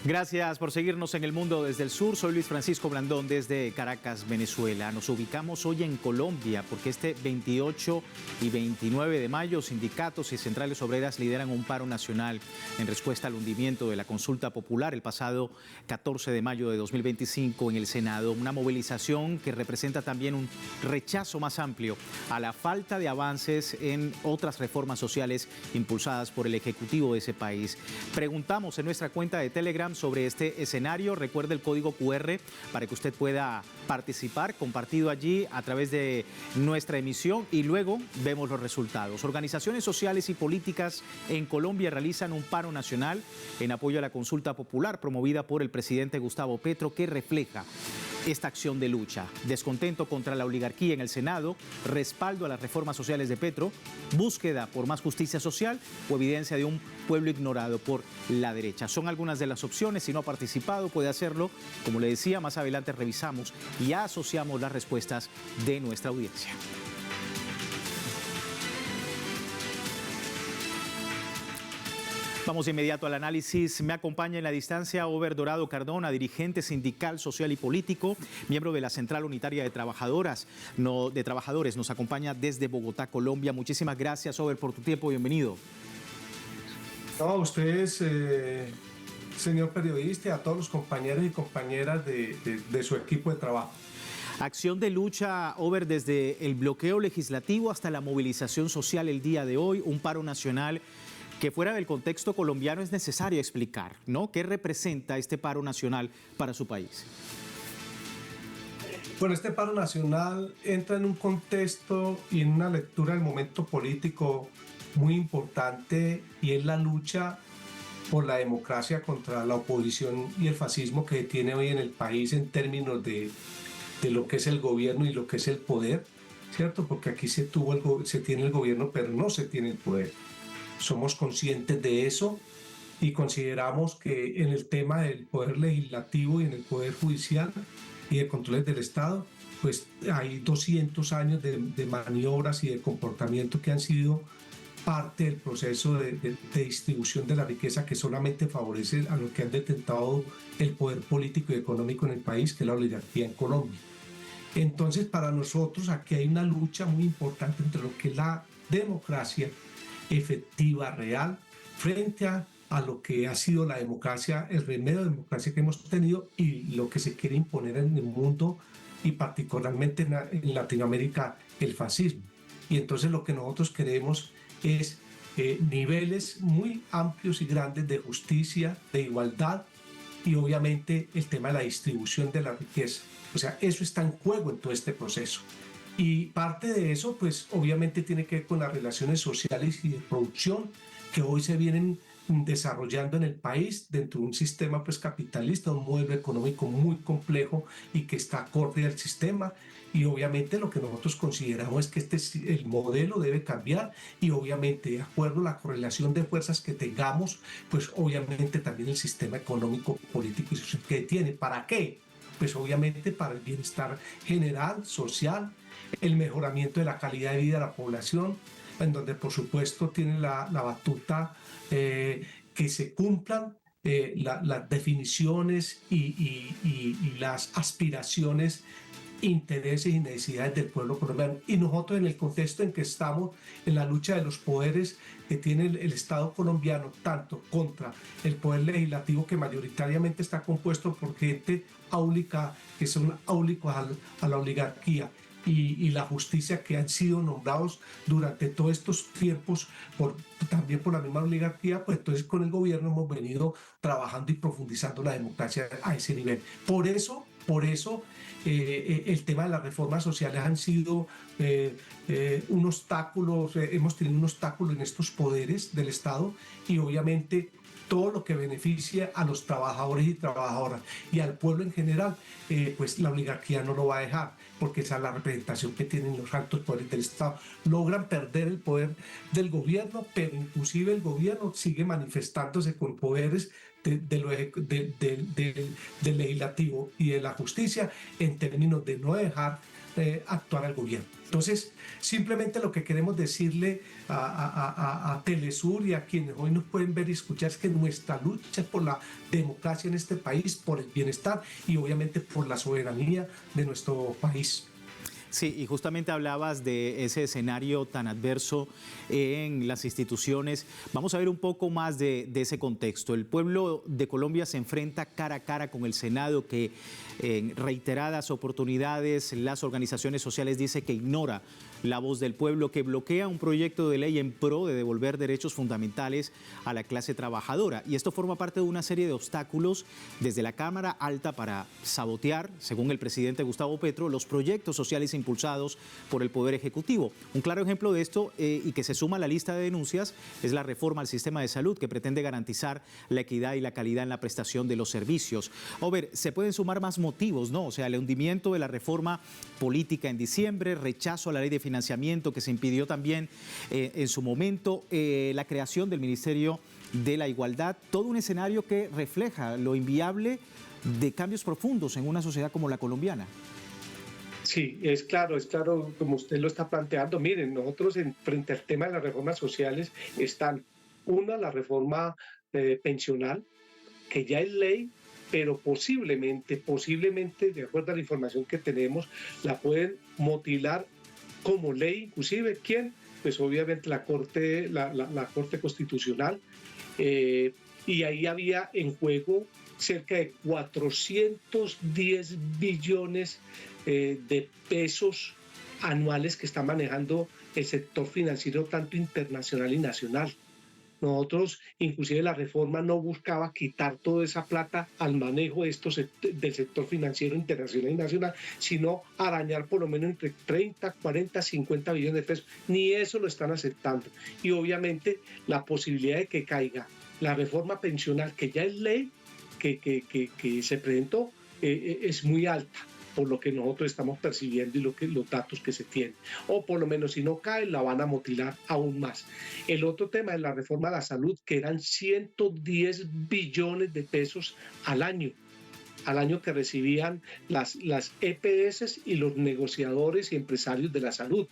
Gracias por seguirnos en El Mundo desde el Sur. Soy Luis Francisco Blandón desde Caracas, Venezuela. Nos ubicamos hoy en Colombia porque este 28 y 29 de mayo sindicatos y centrales obreras lideran un paro nacional en respuesta al hundimiento de la consulta popular el pasado 14 de mayo de 2025 en el Senado. Una movilización que representa también un rechazo más amplio a la falta de avances en otras reformas sociales impulsadas por el Ejecutivo de ese país. Preguntamos en nuestra cuenta de Telegram sobre este escenario. Recuerde el código QR para que usted pueda participar, compartido allí a través de nuestra emisión, y luego vemos los resultados. Organizaciones sociales y políticas en Colombia realizan un paro nacional en apoyo a la consulta popular promovida por el presidente Gustavo Petro, que refleja esta acción de lucha: descontento contra la oligarquía en el Senado, respaldo a las reformas sociales de Petro, búsqueda por más justicia social o evidencia de un pueblo ignorado por la derecha. Son algunas de las opciones. Si no ha participado, puede hacerlo. Como le decía, más adelante revisamos y asociamos las respuestas de nuestra audiencia. Vamos de inmediato al análisis. Me acompaña en la distancia Over Dorado Cardona, dirigente sindical, social y político, miembro de la Central Unitaria de Trabajadores. Nos acompaña desde Bogotá, Colombia. Muchísimas gracias, Over, por tu tiempo. Bienvenido. No, a ustedes, señor periodista, y a todos los compañeros y compañeras de su equipo de trabajo. Acción de lucha, Over, desde el bloqueo legislativo hasta la movilización social el día de hoy, un paro nacional que fuera del contexto colombiano es necesario explicar, ¿no? ¿Qué representa este paro nacional para su país? Bueno, este paro nacional entra en un contexto y en una lectura del momento político muy importante, y es la lucha por la democracia contra la oposición y el fascismo que tiene hoy en el país en términos de lo que es el gobierno y lo que es el poder, ¿cierto? Porque aquí se tiene el gobierno, pero no se tiene el poder. Somos conscientes de eso y consideramos que en el tema del poder legislativo y en el poder judicial y de controles del Estado, pues hay 200 años de maniobras y de comportamiento que han sido parte del proceso de distribución de la riqueza, que solamente favorece a los que han detentado el poder político y económico en el país, que es la oligarquía en Colombia. Entonces, para nosotros aquí hay una lucha muy importante entre lo que es la democracia efectiva, real, frente a lo que ha sido la democracia, el remedio de democracia que hemos tenido, y lo que se quiere imponer en el mundo y particularmente en Latinoamérica, el fascismo. Y entonces lo que nosotros queremos es niveles muy amplios y grandes de justicia, de igualdad, y obviamente el tema de la distribución de la riqueza. O sea, eso está en juego en todo este proceso. Y parte de eso, pues obviamente tiene que ver con las relaciones sociales y de producción que hoy se vienen desarrollando en el país dentro de un sistema pues capitalista, un modelo económico muy complejo y que está acorde al sistema. Y obviamente lo que nosotros consideramos es que el modelo debe cambiar, y obviamente de acuerdo a la correlación de fuerzas que tengamos, pues obviamente también el sistema económico, político y social que tiene. ¿Para qué? Pues obviamente para el bienestar general, social, el mejoramiento de la calidad de vida de la población, en donde por supuesto tiene la batuta que se cumplan las definiciones y las aspiraciones, intereses y necesidades del pueblo colombiano. Y nosotros, en el contexto en que estamos, en la lucha de los poderes que tiene el Estado colombiano, tanto contra el poder legislativo, que mayoritariamente está compuesto por gente áulica, que son áulicos a la oligarquía, y la justicia, que han sido nombrados durante todos estos tiempos también por la misma oligarquía, pues entonces con el gobierno hemos venido trabajando y profundizando la democracia a ese nivel. Por eso el tema de las reformas sociales han sido un obstáculo, hemos tenido un obstáculo en estos poderes del Estado, y obviamente todo lo que beneficie a los trabajadores y trabajadoras y al pueblo en general, pues la oligarquía no lo va a dejar, porque esa es la representación que tienen los altos poderes del Estado. Logran perder el poder del gobierno, pero inclusive el gobierno sigue manifestándose con poderes del legislativo y de la justicia, en términos de no dejar actuar al gobierno. Entonces, simplemente lo que queremos decirle a Telesur y a quienes hoy nos pueden ver y escuchar es que nuestra lucha es por la democracia en este país, por el bienestar y obviamente por la soberanía de nuestro país. Sí, y justamente hablabas de ese escenario tan adverso en las instituciones. Vamos a ver un poco más de ese contexto. El pueblo de Colombia se enfrenta cara a cara con el Senado, que en reiteradas oportunidades las organizaciones sociales dicen que ignora la voz del pueblo, que bloquea un proyecto de ley en pro de devolver derechos fundamentales a la clase trabajadora. Y esto forma parte de una serie de obstáculos desde la Cámara Alta para sabotear, según el presidente Gustavo Petro, los proyectos sociales impulsados por el Poder Ejecutivo. Un claro ejemplo de esto y que se suma a la lista de denuncias es la reforma al sistema de salud, que pretende garantizar la equidad y la calidad en la prestación de los servicios. Over, se pueden sumar más motivos, ¿no? O sea, el hundimiento de la reforma política en diciembre, rechazo a la ley de financiamiento que se impidió también en su momento, la creación del Ministerio de la Igualdad, todo un escenario que refleja lo inviable de cambios profundos en una sociedad como la colombiana. Sí, es claro, como usted lo está planteando. Miren, nosotros frente al tema de las reformas sociales están, una, la reforma pensional, que ya es ley, pero posiblemente, de acuerdo a la información que tenemos, la pueden motilar como ley, inclusive, ¿quién? Pues obviamente la Corte Constitucional, y ahí había en juego cerca de 410 billones de pesos anuales que está manejando el sector financiero tanto internacional y nacional. Nosotros, inclusive la reforma no buscaba quitar toda esa plata al manejo de del sector financiero internacional y nacional, sino arañar por lo menos entre 30, 40, 50 billones de pesos. Ni eso lo están aceptando. Y obviamente la posibilidad de que caiga la reforma pensional, que ya es ley, que se presentó, es muy alta, por lo que nosotros estamos percibiendo y los datos que se tienen. O por lo menos si no cae, la van a mutilar aún más. El otro tema es la reforma a la salud, que eran 110 billones de pesos al año que recibían las EPS y los negociadores y empresarios de la salud.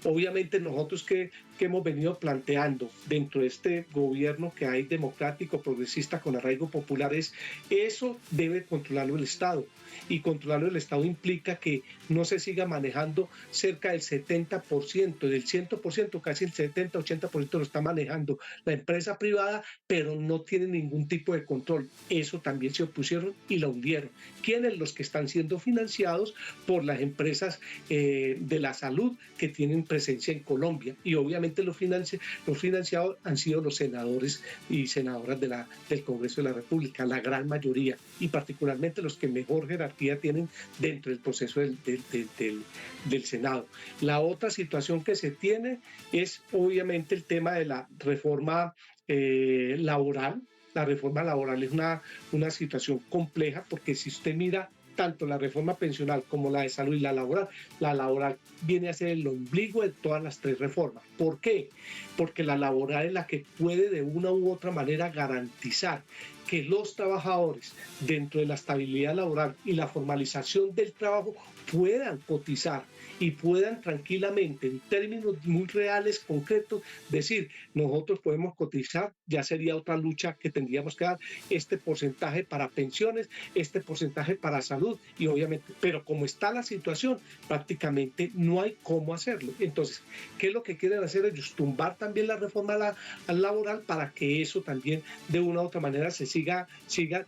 Obviamente nosotros que hemos venido planteando dentro de este gobierno que hay democrático, progresista, con arraigo popular, es eso debe controlarlo el Estado. Y controlarlo el Estado implica que no se siga manejando cerca del 70%, del 100%, casi el 70-80% lo está manejando la empresa privada, pero no tiene ningún tipo de control. Eso también se opusieron y la hundieron. ¿Quiénes? Los que están siendo financiados por las empresas de la salud que tienen presencia en Colombia. Y obviamente los financiados han sido los senadores y senadoras del Congreso de la República, la gran mayoría, y particularmente los que mejor jerarquía tienen dentro del proceso del Senado. La otra situación que se tiene es obviamente el tema de la reforma laboral. La reforma laboral es una situación compleja, porque si usted mira tanto la reforma pensional como la de salud y la laboral viene a ser el ombligo de todas las tres reformas. ¿Por qué? Porque la laboral es la que puede de una u otra manera garantizar que los trabajadores, dentro de la estabilidad laboral y la formalización del trabajo, puedan cotizar y puedan tranquilamente, en términos muy reales, concretos, decir, nosotros podemos cotizar, ya sería otra lucha que tendríamos que dar, este porcentaje para pensiones, este porcentaje para salud, y obviamente, pero como está la situación, prácticamente no hay cómo hacerlo. Entonces, ¿qué es lo que quieren hacer ellos? Tumbar también la reforma laboral para que eso también de una u otra manera se siga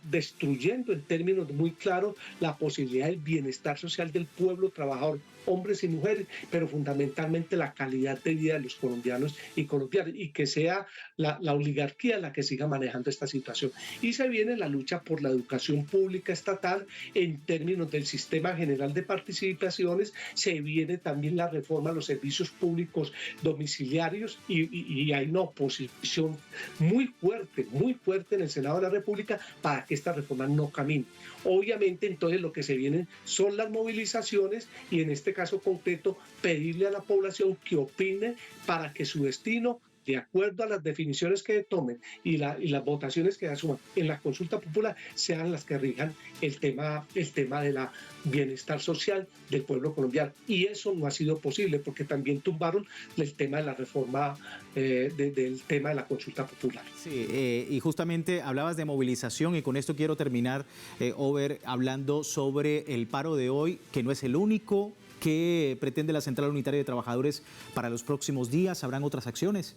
destruyendo en términos muy claros la posibilidad del bienestar social del pueblo trabajador, hombres y mujeres, pero fundamentalmente la calidad de vida de los colombianos y colombianas, y que sea la oligarquía la que siga manejando esta situación. Y se viene la lucha por la educación pública estatal en términos del sistema general de participaciones, se viene también la reforma a los servicios públicos domiciliarios, y hay una oposición muy fuerte en el Senado de la República para que esta reforma no camine. Obviamente, entonces lo que se vienen son las movilizaciones, y en este caso concreto pedirle a la población que opine para que su destino de acuerdo a las definiciones que tomen y las votaciones que asuman en la consulta popular, sean las que rijan el tema de la bienestar social del pueblo colombiano. Y eso no ha sido posible porque también tumbaron el tema de la reforma, del tema de la consulta popular. Sí, y justamente hablabas de movilización y con esto quiero terminar, Ober, hablando sobre el paro de hoy, que no es el único. ¿Qué pretende la Central Unitaria de Trabajadores para los próximos días? ¿Habrán otras acciones?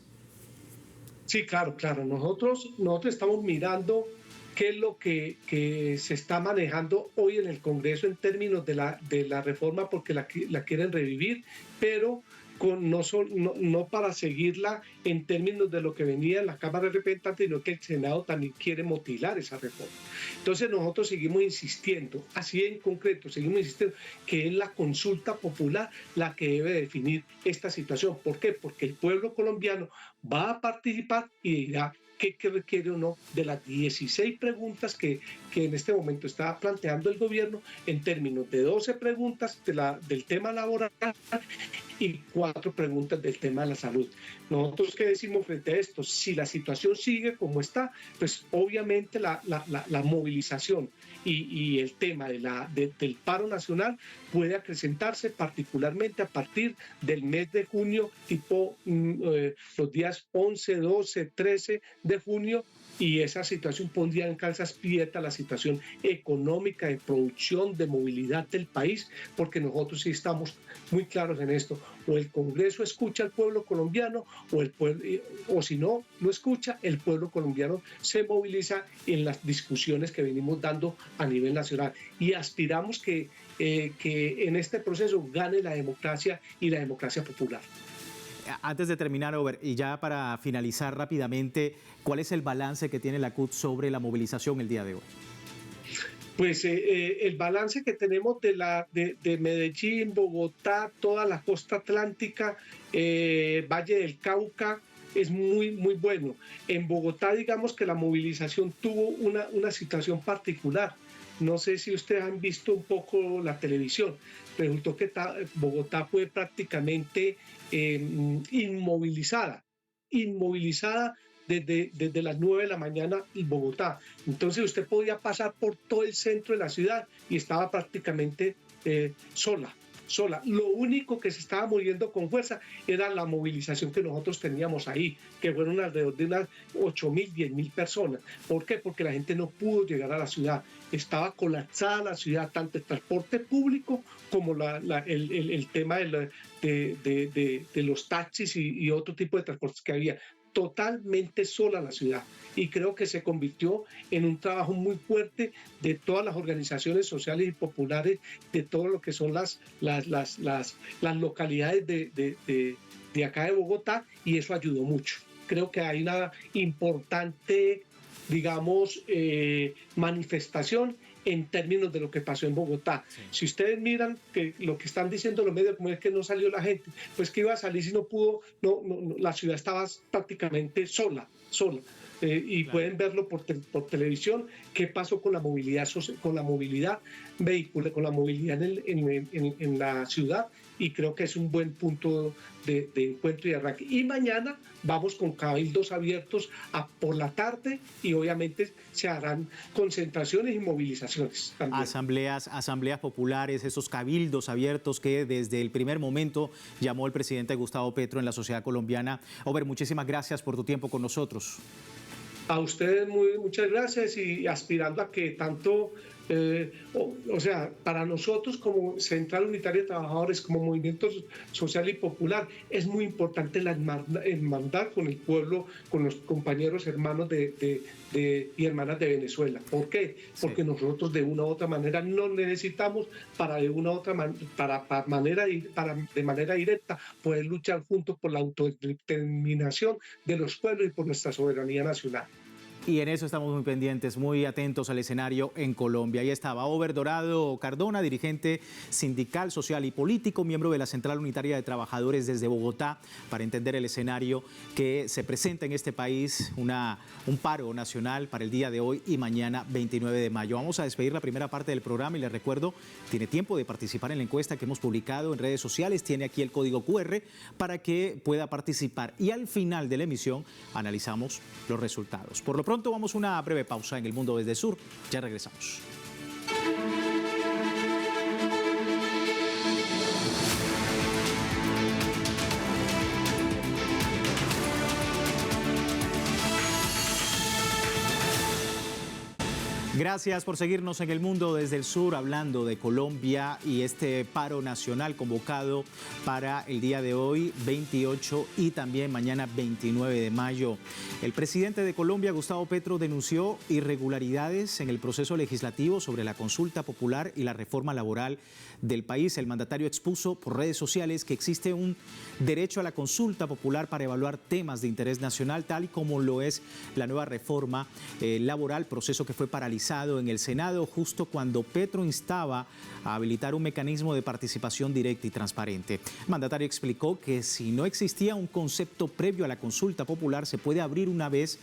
Sí, claro. Nosotros estamos mirando qué es lo que se está manejando hoy en el Congreso en términos de la reforma, porque la quieren revivir, pero no para seguirla en términos de lo que venía en la Cámara de Representantes, sino que el Senado también quiere mutilar esa reforma. Entonces nosotros seguimos insistiendo, así en concreto, seguimos insistiendo que es la consulta popular la que debe definir esta situación. ¿Por qué? Porque el pueblo colombiano va a participar y dirá qué requiere o no de las 16 preguntas que en este momento está planteando el gobierno, en términos de 12 preguntas del tema laboral y 4 preguntas del tema de la salud. Nosotros, ¿qué decimos frente a esto? Si la situación sigue como está, pues obviamente la movilización y el tema del paro nacional puede acrecentarse, particularmente a partir del mes de junio, tipo los días 11, 12, 13 de junio, y esa situación pondría en calzas prietas la situación económica, de producción, de movilidad del país, porque nosotros sí estamos muy claros en esto: o el Congreso escucha al pueblo colombiano, o si no lo escucha, el pueblo colombiano se moviliza en las discusiones que venimos dando a nivel nacional, y aspiramos que en este proceso gane la democracia y la democracia popular. Antes de terminar, Ober, y ya para finalizar rápidamente, ¿cuál es el balance que tiene la CUT sobre la movilización el día de hoy? Pues el balance que tenemos de Medellín, Bogotá, toda la costa atlántica, Valle del Cauca, es muy bueno. En Bogotá, digamos que la movilización tuvo una situación particular. No sé si ustedes han visto un poco la televisión. Resultó que Bogotá fue prácticamente inmovilizada desde las 9 de la mañana en Bogotá. Entonces usted podía pasar por todo el centro de la ciudad y estaba prácticamente sola. Lo único que se estaba moviendo con fuerza era la movilización que nosotros teníamos ahí, que fueron alrededor de unas 8.000, 10.000 personas. ¿Por qué? Porque la gente no pudo llegar a la ciudad. Estaba colapsada la ciudad, tanto el transporte público como el tema de los taxis y otro tipo de transportes que había. Totalmente sola la ciudad, y creo que se convirtió en un trabajo muy fuerte de todas las organizaciones sociales y populares, de todo lo que son las localidades de acá de Bogotá, y eso ayudó mucho. Creo que hay una importante, digamos, manifestación en términos de lo que pasó en Bogotá. Sí. Si ustedes miran que lo que están diciendo los medios, como es que no salió la gente, pues que iba a salir si no pudo, la ciudad estaba prácticamente sola. Y claro, pueden verlo por televisión, qué pasó con la movilidad vehicular, con la movilidad en la ciudad, y creo que es un buen punto de encuentro y arranque. Y mañana vamos con cabildos abiertos por la tarde, y obviamente se harán concentraciones y movilizaciones también. Asambleas populares, esos cabildos abiertos que desde el primer momento llamó el presidente Gustavo Petro en la sociedad colombiana. Ober, muchísimas gracias por tu tiempo con nosotros. A ustedes muchas gracias, y aspirando a que tanto, para nosotros como Central Unitaria de Trabajadores, como movimiento social y popular, es muy importante la hermandad con el pueblo, con los compañeros hermanos y hermanas de Venezuela. ¿Por qué? Porque sí, nosotros de una u otra manera nos necesitamos de manera directa poder luchar juntos por la autodeterminación de los pueblos y por nuestra soberanía nacional. Y en eso estamos muy pendientes, muy atentos al escenario en Colombia. Ahí estaba Over Dorado Cardona, dirigente sindical, social y político, miembro de la Central Unitaria de Trabajadores desde Bogotá, para entender el escenario que se presenta en este país, un paro nacional para el día de hoy y mañana 29 de mayo. Vamos a despedir la primera parte del programa y les recuerdo, tiene tiempo de participar en la encuesta que hemos publicado en redes sociales, tiene aquí el código QR para que pueda participar y al final de la emisión analizamos los resultados. Por lo pronto vamos a una breve pausa en El Mundo desde el Sur. Ya regresamos. Gracias por seguirnos en El Mundo desde el Sur, hablando de Colombia y este paro nacional convocado para el día de hoy, 28 y también mañana 29 de mayo. El presidente de Colombia, Gustavo Petro, denunció irregularidades en el proceso legislativo sobre la consulta popular y la reforma laboral del país. El mandatario expuso por redes sociales que existe un derecho a la consulta popular para evaluar temas de interés nacional, tal y como lo es la nueva reforma laboral, proceso que fue paralizado en el Senado justo cuando Petro instaba a habilitar un mecanismo de participación directa y transparente. El mandatario explicó que si no existía un concepto previo a la consulta popular, se puede abrir una vez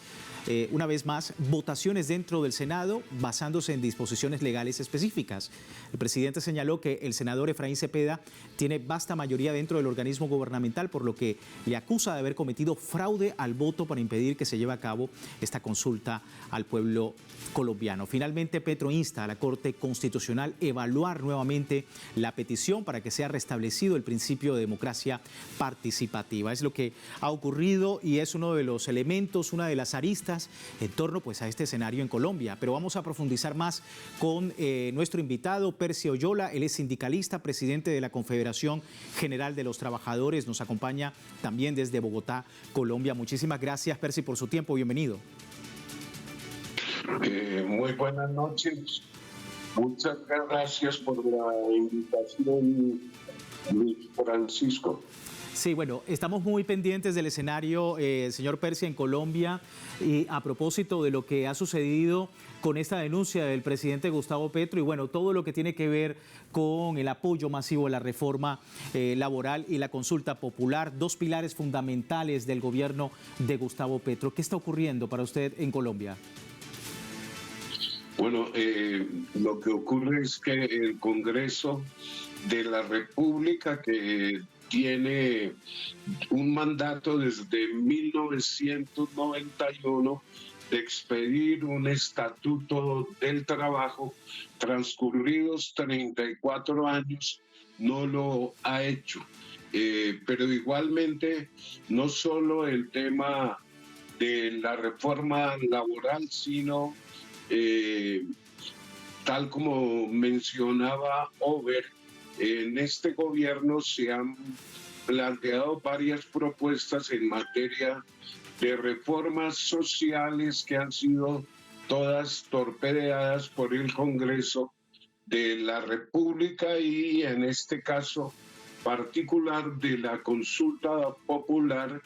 más votaciones dentro del Senado basándose en disposiciones legales específicas. El presidente señaló que el senador Efraín Cepeda tiene vasta mayoría dentro del organismo gubernamental, por lo que le acusa de haber cometido fraude al voto para impedir que se lleve a cabo esta consulta al pueblo colombiano. Finalmente, Petro insta a la Corte Constitucional a evaluar nuevamente la petición para que sea restablecido el principio de democracia participativa. Es lo que ha ocurrido y es uno de los elementos, una de las aristas en torno pues, a este escenario en Colombia. Pero vamos a profundizar más con nuestro invitado, Percy Oyola. Él es sindicalista, presidente de la Confederación General de los Trabajadores. Nos acompaña también desde Bogotá, Colombia. Muchísimas gracias, Percy, por su tiempo. Bienvenido. Muy buenas noches. Muchas gracias por la invitación, Luis Francisco. Sí, bueno, estamos muy pendientes del escenario, señor Percy, en Colombia, y a propósito de lo que ha sucedido con esta denuncia del presidente Gustavo Petro y bueno, todo lo que tiene que ver con el apoyo masivo a la reforma laboral y la consulta popular, dos pilares fundamentales del gobierno de Gustavo Petro. ¿Qué está ocurriendo para usted en Colombia? Bueno, lo que ocurre es que el Congreso de la República, que tiene un mandato desde 1991 de expedir un estatuto del trabajo, transcurridos 34 años, no lo ha hecho. Pero igualmente, no solo el tema de la reforma laboral, sino tal como mencionaba Over, en este gobierno se han planteado varias propuestas en materia de reformas sociales que han sido todas torpedeadas por el Congreso de la República y en este caso particular de la consulta popular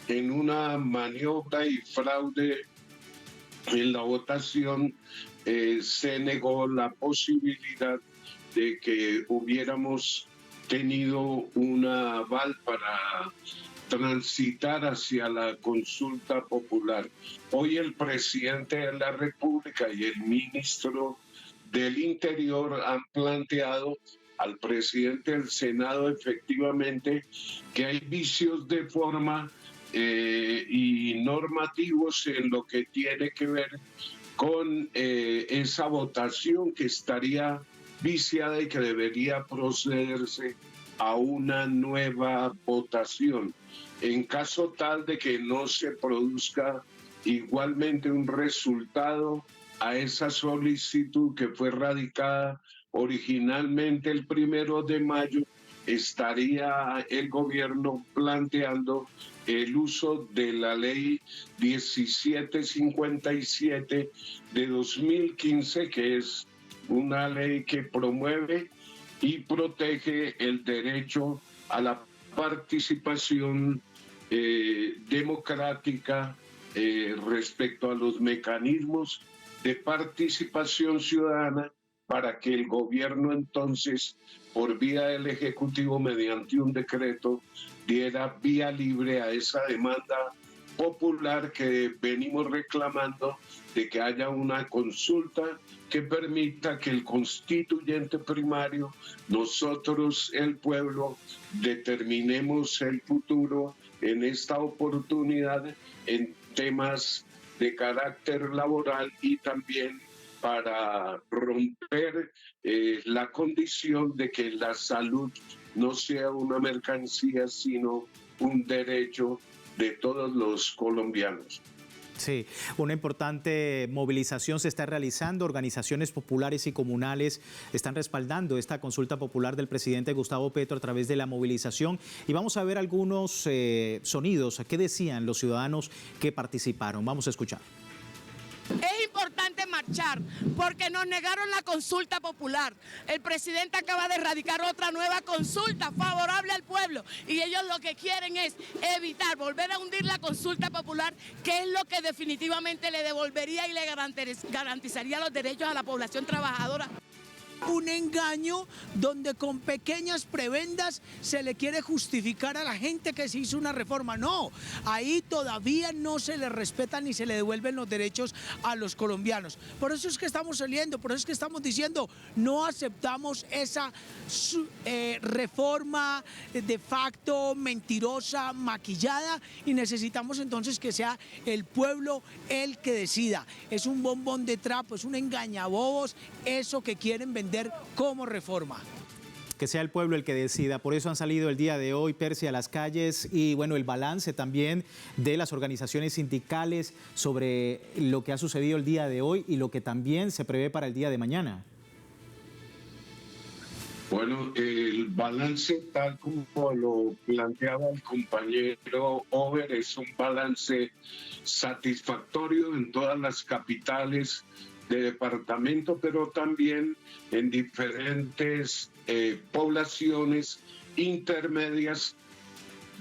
en una maniobra y fraude en la votación. Se negó la posibilidad de que hubiéramos tenido un aval para transitar hacia la consulta popular. Hoy el presidente de la República y el ministro del Interior han planteado al presidente del Senado efectivamente que hay vicios de forma y normativos en lo que tiene que ver con esa votación que estaría viciada y que debería procederse a una nueva votación. En caso tal de que no se produzca igualmente un resultado a esa solicitud que fue radicada originalmente el 1 de mayo, estaría el gobierno planteando el uso de la ley 1757 de 2015, que es una ley que promueve y protege el derecho a la participación democrática respecto a los mecanismos de participación ciudadana para que el gobierno entonces, por vía del Ejecutivo, mediante un decreto, diera vía libre a esa demanda popular que venimos reclamando de que haya una consulta que permita que el constituyente primario, nosotros, el pueblo, determinemos el futuro en esta oportunidad en temas de carácter laboral y también para romper la condición de que la salud no sea una mercancía, sino un derecho de todos los colombianos. Sí, una importante movilización se está realizando. Organizaciones populares y comunales están respaldando esta consulta popular del presidente Gustavo Petro a través de la movilización. Y vamos a ver algunos sonidos. ¿Qué decían los ciudadanos que participaron? Vamos a escuchar. Es importante marchar porque nos negaron la consulta popular. El presidente acaba de erradicar otra nueva consulta favorable al pueblo y ellos lo que quieren es evitar, volver a hundir la consulta popular, que es lo que definitivamente le devolvería y le garantizaría los derechos a la población trabajadora. Un engaño donde con pequeñas prebendas se le quiere justificar a la gente que se hizo una reforma. No, ahí todavía no se le respeta ni se le devuelven los derechos a los colombianos. Por eso es que estamos saliendo, por eso es que estamos diciendo no aceptamos esa reforma de facto mentirosa, maquillada, y necesitamos entonces que sea el pueblo el que decida. Es un bombón de trapo, es un engañabobos eso que quieren vender como reforma. Que sea el pueblo el que decida. Por eso han salido el día de hoy, Percy, a las calles y bueno, el balance también de las organizaciones sindicales sobre lo que ha sucedido el día de hoy y lo que también se prevé para el día de mañana. Bueno, el balance tal como lo planteaba el compañero Over es un balance satisfactorio en todas las capitales de departamento, pero también en diferentes poblaciones intermedias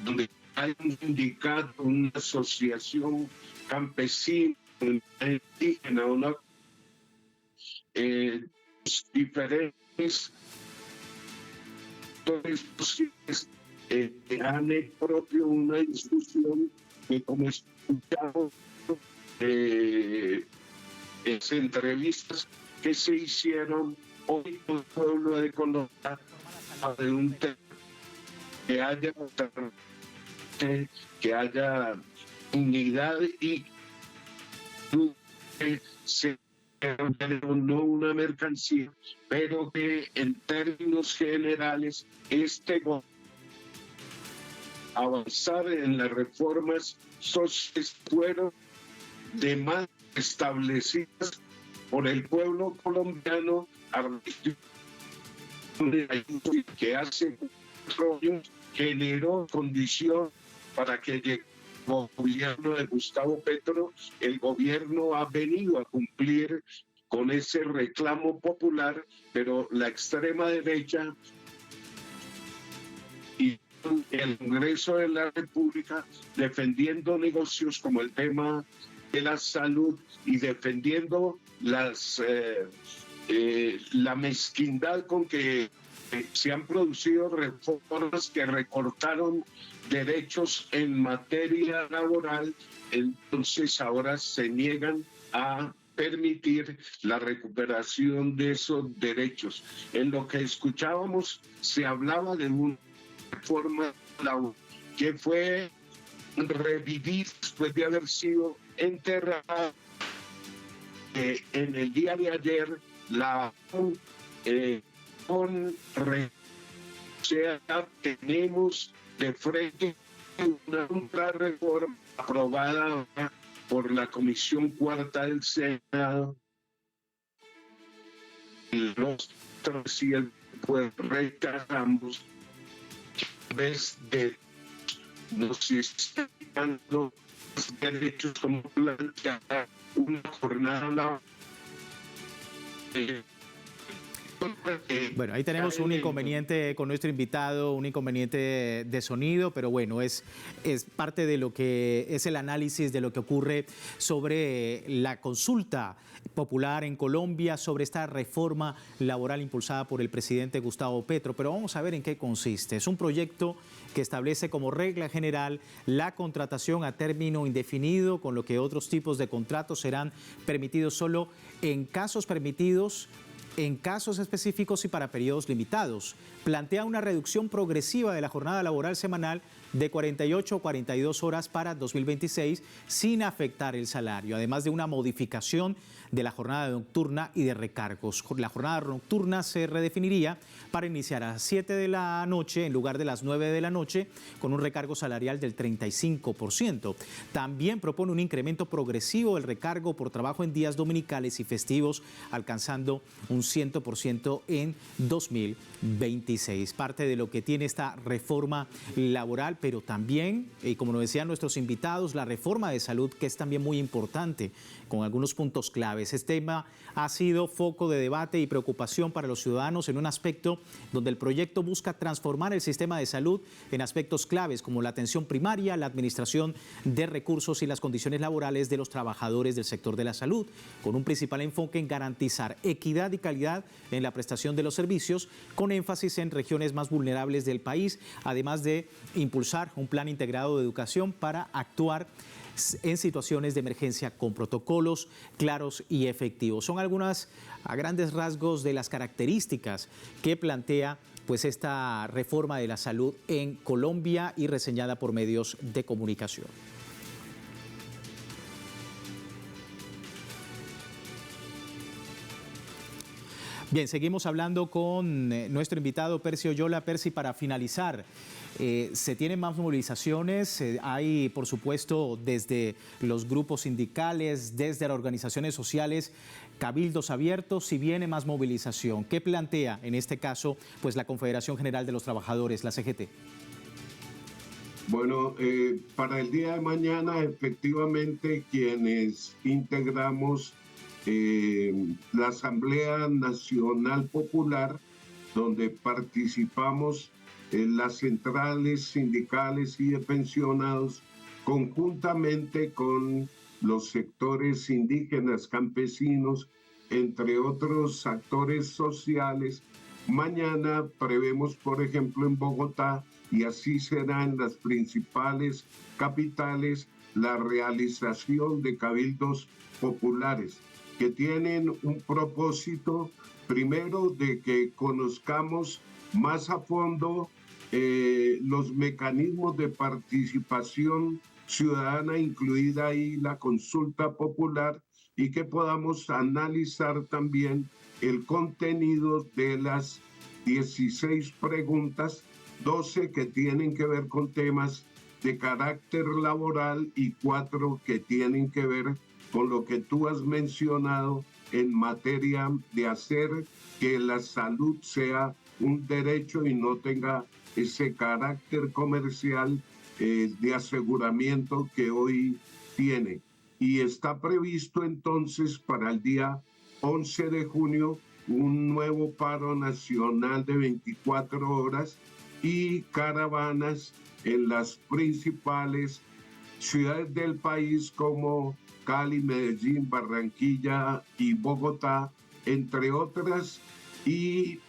donde hay un sindicato, una asociación campesina, indígena, diferentes posibles han hecho propio una discusión que, como escuchamos, entrevistas que se hicieron hoy con el pueblo de Colombia de un tema que haya unidad y que se no una mercancía, pero que en términos generales avanzar en las reformas sociales fueron de más establecidas por el pueblo colombiano que hace 4 años generó condición para que llegue el gobierno de Gustavo Petro. El gobierno ha venido a cumplir con ese reclamo popular, pero la extrema derecha y el Congreso de la República defendiendo negocios como el tema de la salud y defendiendo la mezquindad con que se han producido reformas que recortaron derechos en materia laboral, entonces ahora se niegan a permitir la recuperación de esos derechos. En lo que escuchábamos se hablaba de una reforma laboral que fue revivir después de haber sido enterrada. En el día de ayer tenemos de frente una reforma aprobada por la Comisión Cuarta del Senado. Nosotros y el pueblo rechazamos en vez de nos están dando los derechos como plantear una jornada laboral Bueno, ahí tenemos un inconveniente con nuestro invitado, un inconveniente de sonido, pero bueno, es parte de lo que es el análisis de lo que ocurre sobre la consulta popular en Colombia, sobre esta reforma laboral impulsada por el presidente Gustavo Petro. Pero vamos a ver en qué consiste. Es un proyecto que establece como regla general la contratación a término indefinido, con lo que otros tipos de contratos serán permitidos solo en casos permitidos, en casos específicos y para periodos limitados. Plantea una reducción progresiva de la jornada laboral semanal de 48 a 42 horas para 2026 sin afectar el salario, además de una modificación de la jornada nocturna y de recargos. La jornada nocturna se redefiniría para iniciar a las 7 de la noche en lugar de las 9 de la noche, con un recargo salarial del 35%. También propone un incremento progresivo del recargo por trabajo en días dominicales y festivos, alcanzando un 100% en 2026. Parte de lo que tiene esta reforma laboral, pero también, como nos decían nuestros invitados, la reforma de salud, que es también muy importante, con algunos puntos claves. Este tema ha sido foco de debate y preocupación para los ciudadanos en un aspecto donde el proyecto busca transformar el sistema de salud en aspectos claves como la atención primaria, la administración de recursos y las condiciones laborales de los trabajadores del sector de la salud, con un principal enfoque en garantizar equidad y calidad en la prestación de los servicios, con énfasis en regiones más vulnerables del país, además de impulsar un plan integrado de educación para actuar en situaciones de emergencia con protocolos claros y efectivos. Son algunas, a grandes rasgos, de las características que plantea pues esta reforma de la salud en Colombia y reseñada por medios de comunicación. Bien, seguimos hablando con nuestro invitado Percy Oyola. Percy, para finalizar, ¿se tienen más movilizaciones? Hay, por supuesto, desde los grupos sindicales, desde las organizaciones sociales, cabildos abiertos, si viene más movilización. ¿Qué plantea, en este caso, pues la Confederación General de los Trabajadores, la CGT? Bueno, para el día de mañana, efectivamente, quienes integramos la Asamblea Nacional Popular, donde participamos en las centrales sindicales y de pensionados, conjuntamente con los sectores indígenas, campesinos, entre otros actores sociales. Mañana prevemos, por ejemplo, en Bogotá, y así será en las principales capitales, la realización de cabildos populares, que tienen un propósito, primero, de que conozcamos más a fondo los mecanismos de participación ciudadana, incluida ahí la consulta popular, y que podamos analizar también el contenido de las 16 preguntas, 12 que tienen que ver con temas de carácter laboral y 4 que tienen que ver con lo que tú has mencionado en materia de hacer que la salud sea un derecho y no tenga ese carácter comercial de aseguramiento que hoy tiene. Y está previsto entonces para el día 11 de junio un nuevo paro nacional de 24 horas y caravanas en las principales ciudades del país como Cali, Medellín, Barranquilla y Bogotá, entre otras, y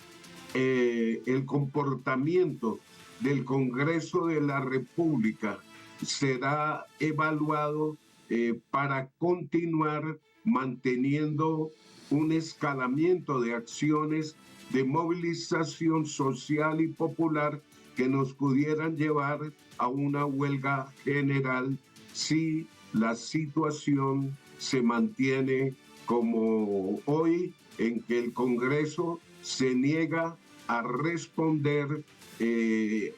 el comportamiento del Congreso de la República será evaluado para continuar manteniendo un escalamiento de acciones de movilización social y popular que nos pudieran llevar a una huelga general si la situación se mantiene como hoy, en que el Congreso se niega a responder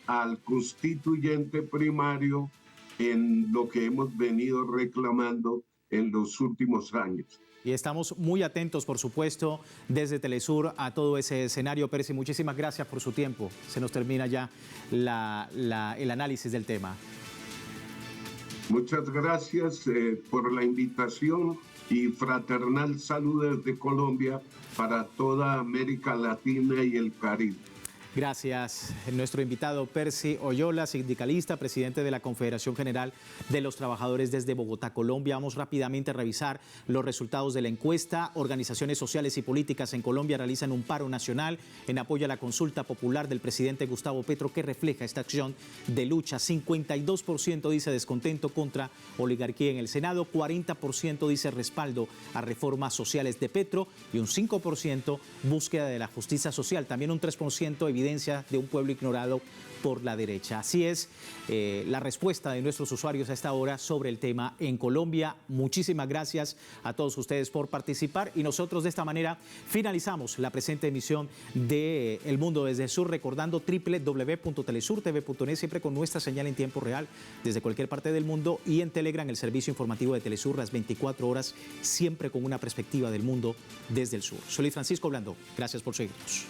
al constituyente primario en lo que hemos venido reclamando en los últimos años. Y estamos muy atentos, por supuesto, desde Telesur a todo ese escenario. Percy, muchísimas gracias por su tiempo. Se nos termina ya el análisis del tema. Muchas gracias por la invitación y fraternal saludo desde Colombia para toda América Latina y el Caribe. Gracias. Nuestro invitado Percy Oyola, sindicalista, presidente de la Confederación General de los Trabajadores desde Bogotá, Colombia. Vamos rápidamente a revisar los resultados de la encuesta. Organizaciones sociales y políticas en Colombia realizan un paro nacional en apoyo a la consulta popular del presidente Gustavo Petro, que refleja esta acción de lucha. 52% dice descontento contra oligarquía en el Senado, 40% dice respaldo a reformas sociales de Petro y un 5% búsqueda de la justicia social. También un 3% evidencia de un pueblo ignorado por la derecha. Así es la respuesta de nuestros usuarios a esta hora sobre el tema en Colombia. Muchísimas gracias a todos ustedes por participar y nosotros de esta manera finalizamos la presente emisión de El Mundo desde el Sur, recordando www.telesurtv.net, siempre con nuestra señal en tiempo real desde cualquier parte del mundo, y en Telegram, el servicio informativo de Telesur, las 24 horas, siempre con una perspectiva del mundo desde el sur. Soy Luis Francisco Blandón. Gracias por seguirnos.